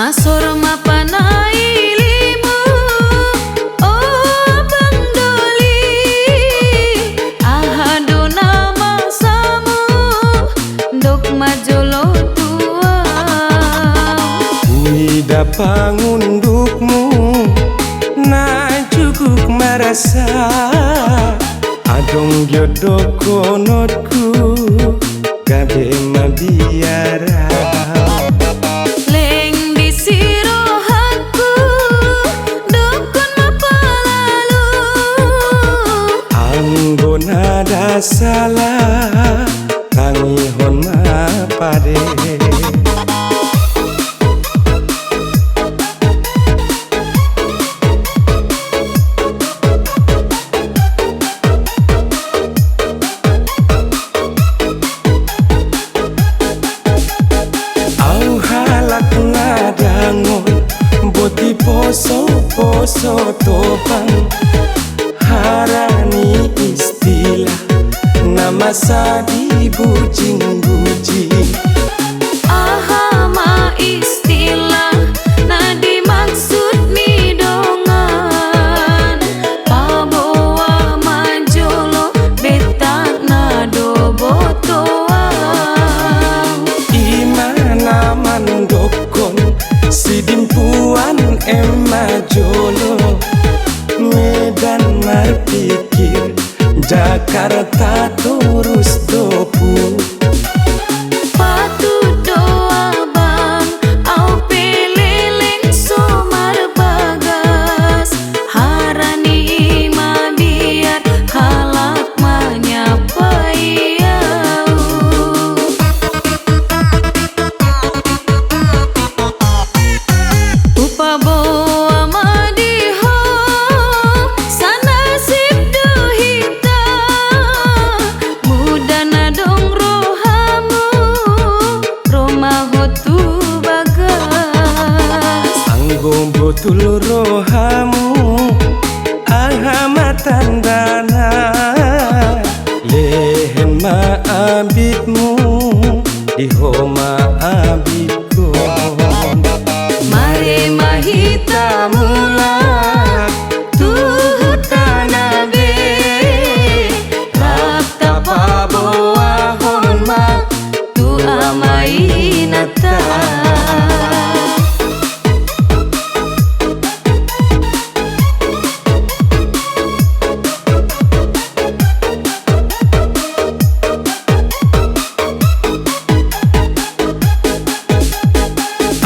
Nasor mapanai limu, oh Abang Doli, ahado nama samu, dok majolo tua. Uida pangundukmu, na cukup merasa, adong jodoh konotku, gabe mabiara. Nada salah tangi hon ma pade. Au halak ngadangon boti poso topang harani istilah nama sadi bujing-bujing. Ahama istilah na dimaksud midongan, pabawa majolo betak na dobotoang. Imana mandokon sidimpuan majolo, Medan marpikir Jakarta terus dopu. Patu doa bang, au peleleng somar bagas, harani ima biar halak menyapai au. Upa boa madiho sanasib duhita, muda nadong rohamu, romah hotu bagas. Anggo botul rohamu, ahamatan dana, lehen maabitmu, dihoma abikon. Mare mahita mulak tuhutana be, rapta pabawa honma tu amainata.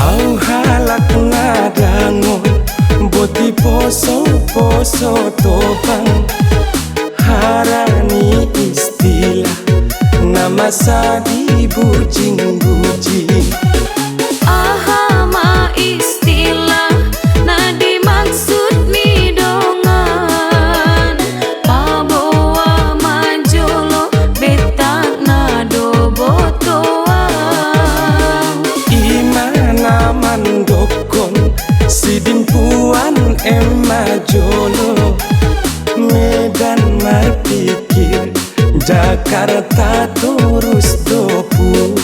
Au halak ngadangon boti poso topang harani istilah nama sadi bujing-bujing. Ahama istilah na dimaksud midongan, pabawa majolo betak na dobotoang. Imana mandokon sidimpuan majolo, Medan marpikir Jakarta terus dopu.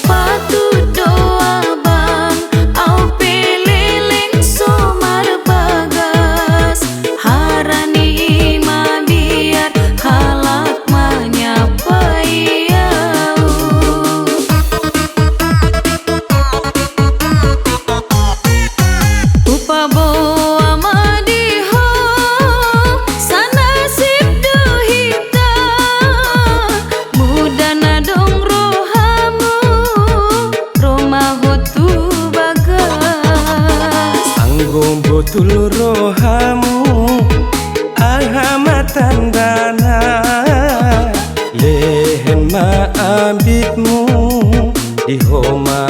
Patu doa bang, au peleleng somar bagas, harani ima biar halak menyapai au. Upa boa madiho sanasib duhita, muda nadong rohamu, romah hotu bagas. Anggo botul rohamu, ahamatan dana, lehen maabitmu, dihoma